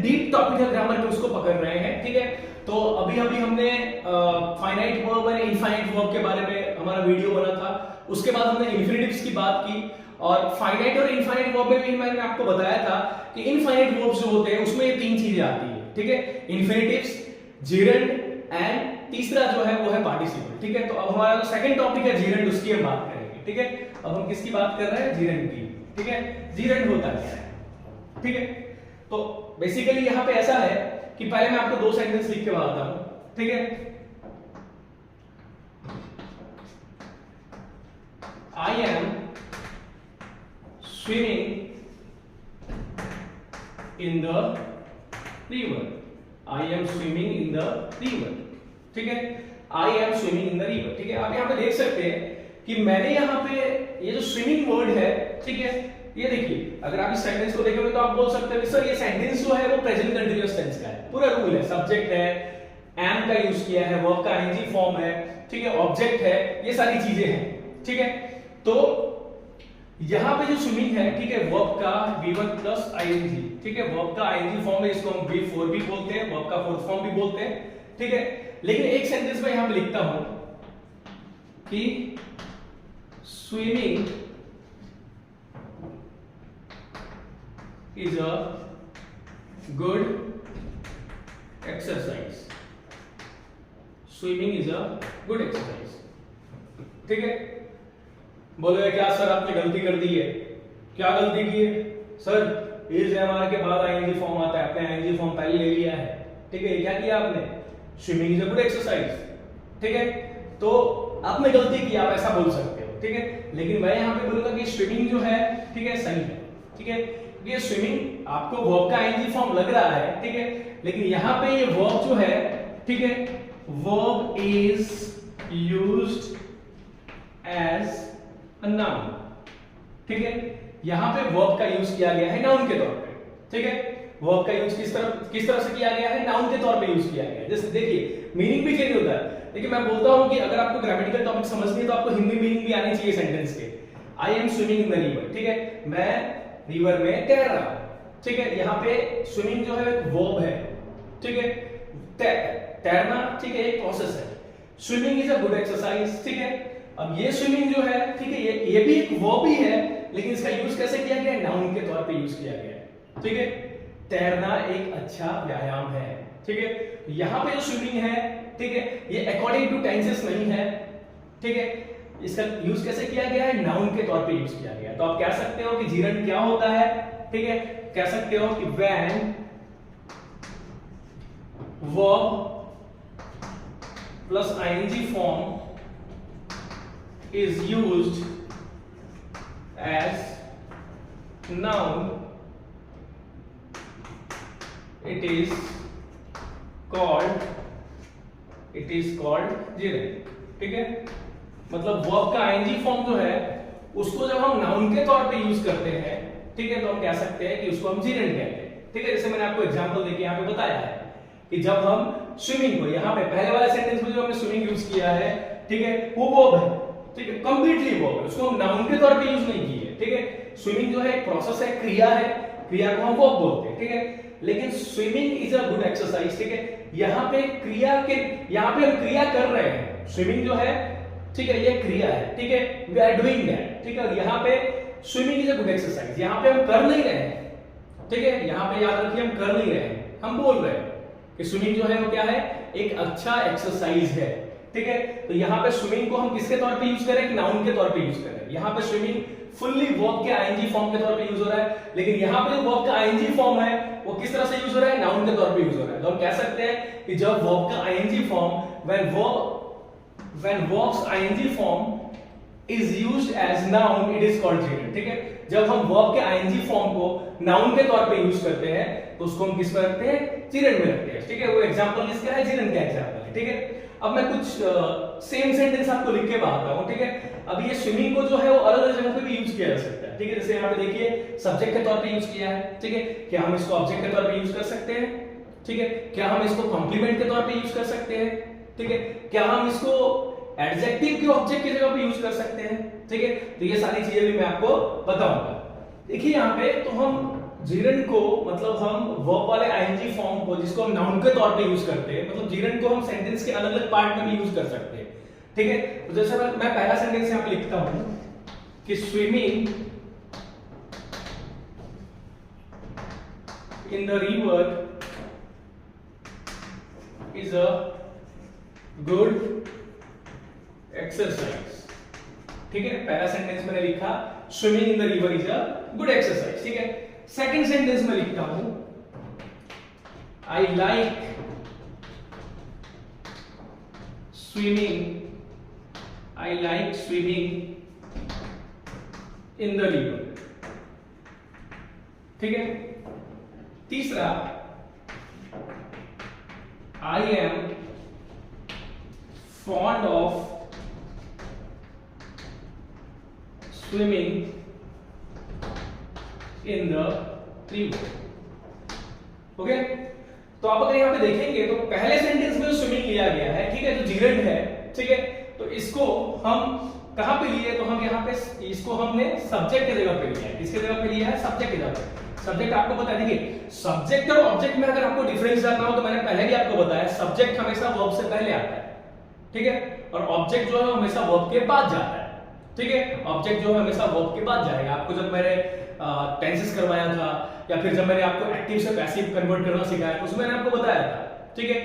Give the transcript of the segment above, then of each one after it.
Deep topic है grammar के, उसको पकड़ रहे हैं, ठीक है। तो अभी अभी हमने फाइनाइट वर्ब और इनफाइनाइट वर्ब के बारे में हमारा वीडियो बना था, उसके बाद हमने इन्फिनिटिव्स की बात की, और फाइनाइट और इनफाइनाइट वर्ब में भी मैंने आपको बताया था कि इनफाइनाइट वर्ब्स जो होते हैं उसमें ये तीन चीजें आती है, ठीक है, इन्फिनिटिव्स, जिरेंड एंड तीसरा जो है वो है पार्टिसिपल, ठीक है। तो अब हमारा जो सेकंड टॉपिक है जिरेंड, उसकी हम बात करेंगे, ठीक है। अब हम किसकी बात कर रहे हैं? जिरेंड की, ठीक है। जिरेंड होता क्या है, ठीक है। तो बेसिकली यहां पे ऐसा है कि पहले मैं आपको दो सेंटेंस लिख के बताता हूं, ठीक है। I am swimming in the river, I am swimming in the river, ठीक है। I am swimming in the river, ठीक है। आप यहां पे देख सकते हैं कि मैंने यहां पे ये जो स्विमिंग वर्ड है, ठीक है, ये देखिए, अगर आप इस सेंटेंस को देखेंगे तो आप बोल सकते हैं सर ये सेंटेंस जो है वो प्रेजेंट कंटीन्यूअस टेंस का है, पूरा रूल है, सब्जेक्ट है, एम का यूज किया है, वर्ब का आईएनजी फॉर्म है, ठीक है, ऑब्जेक्ट है, ये सारी चीजें हैं, ठीक है। तो यहां पे जो स्विमिंग है, ठीक है, वर्ब का V1 प्लस आईएनजी, ठीक है, वर्ब का आईएनजी फॉर्म है, इसको हम V4 भी बोलते हैं, वर्ब का फोर्थ फॉर्म भी बोलते हैं, ठीक है। लेकिन एक सेंटेंस में यहां पे लिखता हूं कि swimming is a good exercise, swimming is a good exercise, ठीक है। बोलोगे क्या सर आपने गलती कर दी है? क्या गलती की है सर? इज एमआर के बाद आईएनजी फॉर्म आता है, आपने आईएनजी फॉर्म पहले ले लिया है, ठीक है। क्या किया आपने? Swimming is a good exercise, ठीक है। तो आपने गलती की, आप ऐसा बोल सकते हो, ठीक है। लेकिन मैं यहां पे बोलूंगा कि स्विमिंग जो है, ठीक है, सही है, ठीक है। ये स्विमिंग आपको वर्ब का आईएनजी फॉर्म लग रहा है, ठीक है, लेकिन यहां पे ये वर्ब जो है, ठीक है, verb is used as a noun, ठीक है। यहां पे वर्ब का यूज किया गया है नाउन के तौर पे, ठीक है। वर्ब का यूज किस तरह से किया गया है? नाउन के तौर पे यूज किया गया है। जैसे देखिए मीनिंग भी चेंज होता है, लेकिन मैं बोलता हूं कि अगर आपको ग्रामेटिकल टॉपिक समझनी है तो आपको हिंदी मीनिंग भी आनी चाहिए सेंटेंस के। I am swimming in the river, ठीक है, मैं रिवर में तैर रहा हूं, ठीक है। यहाँ पे स्विमिंग जो है एक वर्ब है, ठीक है, तैरना, ठीक है, एक प्रोसेस है। Swimming is a good exercise, ठीक है। अब ये स्विमिंग जो है, ठीक है, ये भी एक वर्ब ही है, लेकिन इसका यूज कैसे किया गया है? नाउन के तौर पे यूज किया गया है, ठीक है। तैरना एक अच्छा व्यायाम है, ठीक है। यहाँ पे जो स्विमिंग है, ठीक है, ये अकॉर्डिंग टू टेंसेस नहीं है, ठीक है। इसका यूज कैसे किया गया है? नाउन के तौर पे यूज किया गया है। तो आप कह सकते हो कि जिरेंड क्या होता है, ठीक है, कह सकते हो कि when verb plus ING form is used as noun, it is called gerund, ठीक है। मतलब वर्ब का आईएनजी फॉर्म जो है उसको जब हम नाउन के तौर पे यूज करते हैं, ठीक है, तो हम कह सकते हैं कि उसको हम gerund कहते हैं, ठीक है। जैसे मैंने आपको एग्जांपल देके यहाँ पे बताया है कि जब हम स्विमिंग को, यहाँ पे पहले वाले सेंटेंस में जो हमने स्विमिंग यूज किया है, ठीक है, वो वर्ब है, ठीक है, कंप्लीटली वर्ब है, उसको हम नाउन के तौर पे यूज नहीं किए, ठीक है। स्विमिंग जो है एक प्रोसेस है, क्रिया है, क्रिया को हम वर्ब बोलते हैं, ठीक है। लेकिन swimming is a good exercise, ठीक है, यहाँ पे क्रिया के, यहाँ पे हम क्रिया कर रहे हैं, स्विमिंग जो है, ठीक है, ये क्रिया है, ठीक है, वी आर डूइंग दैट, ठीक है। यहाँ पे swimming is a good exercise, यहाँ पे हम कर नहीं रहे हैं, ठीक है, यहाँ पे याद रखिए हम कर नहीं रहे हैं, हम बोल रहे हैं कि स्विमिंग जो है वो क्या है? एक अच्छा एक्सरसाइज है, ठीक है। तो यहाँ पे स्विमिंग को हम किसके तौर पे यूज करें? नाउन के तौर पे यूज करें। यहाँ पे स्विमिंग फुल्ली वर्ब के आईएनजी फॉर्म के तौर पे यूज हो रहा है, लेकिन यहाँ पे जो वर्ब का आईएनजी फॉर्म है वो किस तरह से यूज हो रहा है? नाउन के तौर पे यूज हो रहा है। तो हम कह सकते हैं कि जब वर्ब का ING form when verb's ing form is used as noun it is called gerund, ठीक है। जब हम verb के ing फॉर्म को नाउन के तौर पे यूज करते हैं तो उसको हम किस में रखते हैं? gerund में रखते हैं, ठीक है। वो एग्जांपल इसका है, gerund का एग्जांपल है, ठीक है। अब मैं कुछ सेम सेंटेंस आपको लिख के बताता हूं, ठीक है। अब ये स्विमिंग को जो है वो अलग अलग जगह पे भी यूज किया जा सकता है, ठीक है। जैसे यहाँ पे देखिए सब्जेक्ट के तौर पे यूज किया है, ठीक है। क्या हम इसको ऑब्जेक्ट के तौर पे यूज कर सकते हैं? ठीक है। क्या हम इसको कॉम्प्लीमेंट के तौर पे यूज कर सकते हैं? ठीक है। क्या हम इसको एडजेक्टिव के ऑब्जेक्ट की जगह पे यूज कर सकते हैं? ठीक है। तो ये सारी चीजें भी मैं आपको बताऊंगा। देखिए यहाँ पे तो हम जीरन को मतलब हम वर्ब वाले आईएनजी फॉर्म को, जिसको हम नाउन के तौर पे यूज करते हैं, मतलब जीरन को हम सेंटेंस के अलग अलग पार्ट में भी यूज कर सकते हैं, ठीक है। तो जैसे मैं पहला सेंटेंस यहां पे लिखता हूं कि swimming in the river is a good exercise, ठीक है। पहला सेंटेंस मैंने लिखा swimming in the river is a good exercise, ठीक है। सेकंड सेंटेंस में लिखता हूं I like swimming in the river, ठीक है। तीसरा I am fond of swimming in the river, okay. तो आप अगर यहां पे देखेंगे तो पहले सेंटेंस में स्विमिंग लिया गया है, ठीक है, जो जीरंड है, ठीक है। तो इसको हम कहां पे लिए, तो हम यहां पे इसको हमने सब्जेक्ट की जगह पे लिया है। किसकी जगह पे लिया है? सब्जेक्ट की जगह पे। सब्जेक्ट आपको बता देखिए, सब्जेक्ट और ऑब्जेक्ट में अगर आपको डिफरेंस जानना हो तो मैंने पहले भी आपको बताया, सब्जेक्ट हमेशा वर्ब से पहले आता है, ठीक है, और ऑब्जेक्ट जो है हमेशा वर्ब के बाद जाता है, ठीक है। ऑब्जेक्ट जो है हमेशा वर्ब के बाद जाएगा। आपको जब मैंने टेंसेस करवाया था या फिर जब मैंने आपको एक्टिव से पैसिव कन्वर्ट करना सिखाया, उसमें मैंने आपको बताया था, ठीक है।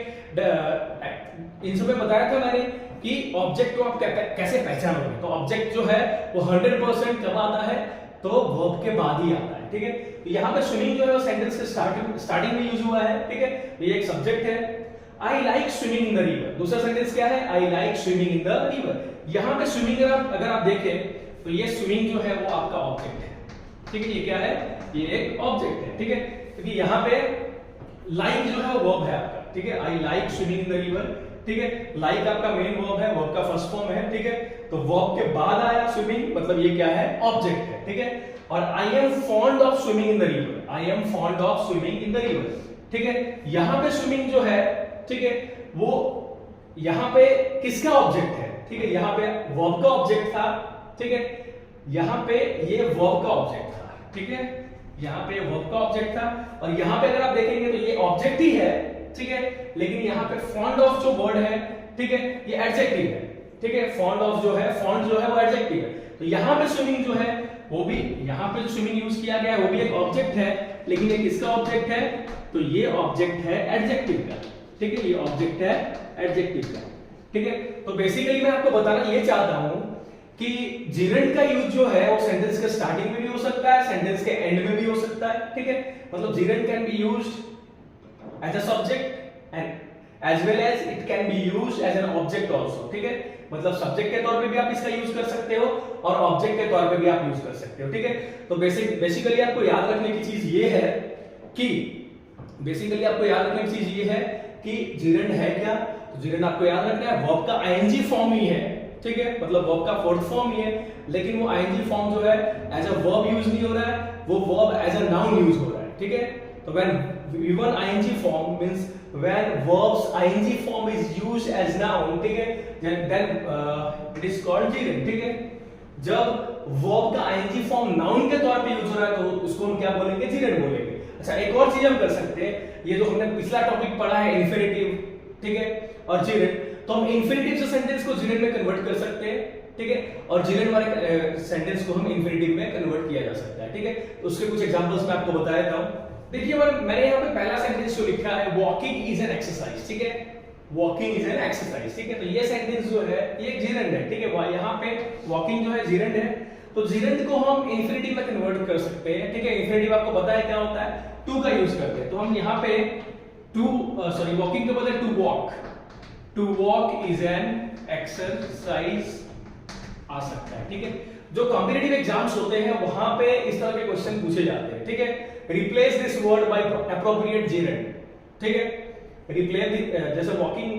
इन सब में बताया था मैंने कि ऑब्जेक्ट को आप कैसे पहचानोगे। तो ऑब्जेक्ट जो है वो 100% कब आता है, तो वर्ब के बाद ही आता है, ठीक है। तो यहाँ पे स्विमिंग जो है वो सेंटेंस के स्टार्टिंग में यूज हुआ है, ठीक है। ये एक सब्जेक्ट है। I like swimming in the river, दूसरा सेंटेंस क्या है? I like swimming in the river. यहाँ पे स्विमिंग अगर आप देखें तो ये स्विमिंग जो है वो आपका ऑब्जेक्ट है, ठीक है। ये क्या है? ये एक ऑब्जेक्ट है, ठीक है। क्योंकि यहाँ पे लाइक जो है वो वर्ब है आपका, ठीक है। I like swimming in the river, ठीक है। लाइक आपका मेन वर्ब है, वर्ब का फर्स्ट फॉर्म है, ठीक है। तो वर्ब के बाद आया स्विमिंग, मतलब ये क्या है? ऑब्जेक्ट है, ठीक है। और I am fond of swimming in the river, I am fond of swimming in the river, ठीक है। यहाँ पे स्विमिंग जो है, ठीक है, वो यहाँ पे किसका ऑब्जेक्ट है? ठीक है, यहाँ पे वर्ब का ऑब्जेक्ट था, ठीक है। यहाँ पे ये वर्ब का ऑब्जेक्ट था, ठीक है। यहाँ पे वर्ब का ऑब्जेक्ट था और यहाँ पे अगर आप देखेंगे तो ये ऑब्जेक्ट ही है, ठीक है। लेकिन यहाँ पे फॉन्ड ऑफ जो वर्ड है, ठीक है, ये एडजेक्टिव है, ठीक है। फॉन्ड ऑफ जो है, फॉन्ड जो है वो एडजेक्टिव है। तो यहाँ पे स्विमिंग जो है वो भी, यहाँ पे जो स्विमिंग यूज किया गया है वो भी एक ऑब्जेक्ट है, लेकिन ये किसका ऑब्जेक्ट है? तो ये ऑब्जेक्ट है एडजेक्टिव का, ठीक है। ये ऑब्जेक्ट है एडजेक्टिव का, ठीक है। तो बेसिकली मैं आपको बताना ये चाहता हूं कि जीरेंड का यूज जो है वो सेंटेंस के स्टार्टिंग में भी हो सकता है, सेंटेंस के एंड में भी हो सकता है, ठीक है। मतलब gerund can be used as a subject and as well as it can be used as an object also, ठीक है। मतलब सब्जेक्ट के तौर पे भी आप इसका यूज कर सकते हो और ऑब्जेक्ट के तौर पे भी आप यूज कर सकते हो, ठीक है। तो बेसिकली आपको याद रखने की चीज ये है कि बेसिकली आपको याद रखने की चीज ये है कि जीरेंड है क्या? तो जीरेंड आपको याद रखना है वर्ब का आईएनजी फॉर्म ही है, ठीक है। मतलब वर्ब का फोर्थ फॉर्म ही है, लेकिन वो आईएनजी फॉर्म जो है एज अ वर्ब यूज नहीं हो रहा है, वो verb as a noun use हो रहा है, ठीक है। तो when given ING form means when verbs ING form is used as noun, ठीक है, then it is called gerund, ठीक है। जब वर्ब का आईएनजी फॉर्म नाउन के तौर पे यूज हो रहा है तो उसको हम क्या बोलेंगे? जीरेंड बोलेंगे। अच्छा, एक और चीज हम कर सकते हैं, ये जो हमने पिछला टॉपिक पढ़ा है इंफिनिटिव, ठीक है, और जीरेंड, तो हम इंफिनिटिव से सेंटेंस को जीरेंड में कन्वर्ट कर सकते हैं, ठीक है। और जीरेंड वाले सेंटेंस को हम इंफिनिटिव में कन्वर्ट किया जा सकता है, ठीक है। तो उसके कुछ एग्जांपल्स मैं आपको बता देता हूं। देखिए मैंने यहाँ पे पहला सेंटेंस जो लिखा है वॉकिंग इज एन एक्सरसाइज, ठीक है। वॉकिंग इज एन एक्सरसाइज, ठीक है। तो ये सेंटेंस जो है ये जीरेंड है, ठीक है। यहाँ पे वॉकिंग जो है जीरेंड है, तो जीरेंड को हम इंफिनिटिव में कन्वर्ट कर सकते हैं, ठीक है। इंफिनिटिव आपको पता है क्या होता है? टू का यूज करते हैं। तो हम यहाँ पे वॉकिंग के बदले to walk is an exercise आ सकता है, ठीक है। जो कॉम्पिटिटिव एग्जाम्स होते हैं वहां पे इस तरह के क्वेश्चन पूछे जाते हैं, ठीक है। Replace this word by appropriate जीरेंड, ठीक है। रिप्लेस जैसे वॉकिंग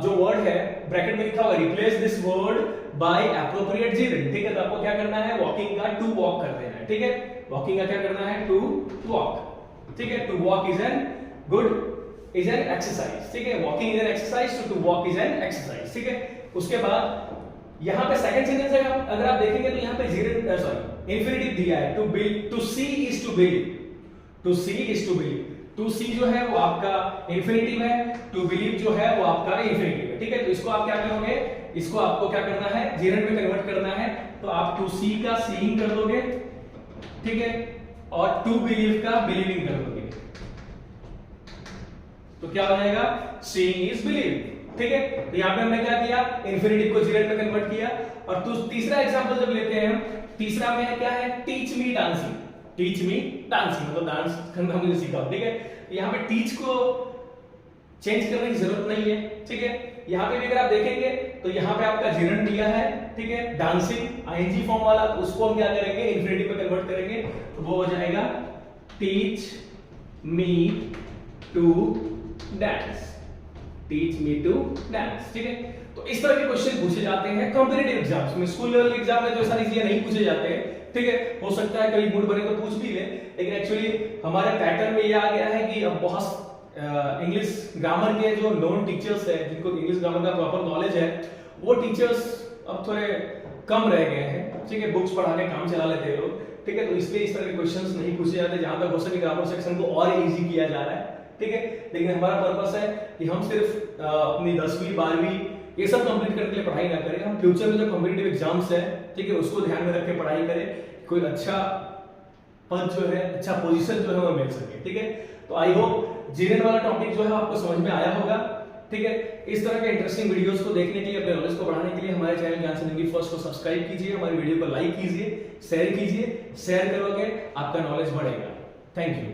जो वर्ड है ब्रैकेट में लिखा हुआ replace this word by appropriate जीरेंड, ठीक है। तो आपको क्या करना है? वॉकिंग का टू वॉक कर देना है, ठीक है। वॉकिंग का क्या करना है? टू वॉक, ठीक है। To walk is an exercise, ठीक है। Walking is an exercise, to walk is an exercise, ठीक है। उसके बाद यहाँ पे सेकंड सेंटेंस अगर आप देखेंगे तो यहाँ पे इंफिनिटिव दिया है, to see is to believe. To see is to believe. To see जो है वो आपका इंफिनिटिव है, टू बिलीव जो है वो आपका इंफिनिटिव है, ठीक है। तो इसको आप क्या करोगे, इसको आपको क्या करना है, जेरेंट में कन्वर्ट करना है, तो आप टू सी का सीइंग कर दोगे, ठीक है, और टू बिलीव का बिलीविंग कर दोगे, तो क्या हो जाएगा, सीइंग इज बिलीव, ठीक है। तो यहां पे हमने क्या किया, इंफिनिटिव को जेरेंट में कन्वर्ट किया। और तीसरा एग्जांपल जब लेते हैं हम, तीसरा में है क्या है, teach me dancing. Teach me dancing मतलब डांस करना मुझे सिखाओ, ठीक है। यहाँ पे टीच को चेंज करने की जरूरत नहीं है, ठीक है। यहाँ पे भी अगर आप देखेंगे तो यहाँ पे आपका जेरेंट दिया है, ठीक है, डांसिंग आईएनजी फॉर्म वाला, तो उसको हम क्या करेंगे, इंफिनिटिव में कन्वर्ट करेंगे, तो वो हो जाएगा teach me to dance. Teach me to dance, ठीक है। तो इस तरह के क्वेश्चन पूछे जाते हैं कॉम्पिटिटिव एग्जाम्स में। स्कूल लेवल एग्जाम में तो सारी चीजें नहीं पूछे जाते हैं, ठीक है। हो सकता है कभी मूड बने तो पूछ भी ले, लेकिन एक्चुअली हमारे पैटर्न में ये आ गया है कि अब बहुत इंग्लिश ग्रामर के जो नॉन टीचर्स है, जिनको इंग्लिश ग्रामर का प्रॉपर नॉलेज है, वो टीचर्स अब थोड़े कम रह गए हैं, ठीक है। बुक्स पढ़ा के काम चला लेते हैं लोग, ठीक है। तो इसलिए इस तरह के क्वेश्चंस नहीं पूछे जाते, जहां तक हो सके ग्रामर सेक्शन को और इजी किया जा रहा है, ठीक है। लेकिन हमारा पर्पस है कि हम सिर्फ अपनी 10वीं 12वीं ये सब कंप्लीट करने के लिए पढ़ाई ना करें, हम फ्यूचर में जो कॉम्पिटिटिव एग्जाम्स है, ठीक है, उसको ध्यान में रख के पढ़ाई करें, कोई अच्छा पद जो है, अच्छा पोजीशन जो है वो मिल सके, ठीक है। तो आई होप जेरेंट वाला टॉपिक जो है आपको समझ में आया होगा, ठीक है। इस तरह के इंटरेस्टिंग वीडियोस को देखने के लिए, अपने नॉलेज को बढ़ाने के लिए हमारे चैनल ज्ञान से जिंदगी फर्स्ट को सब्सक्राइब कीजिए, हमारी वीडियो को लाइक कीजिए, शेयर कीजिए। शेयर करोगे आपका नॉलेज बढ़ेगा। Thank you.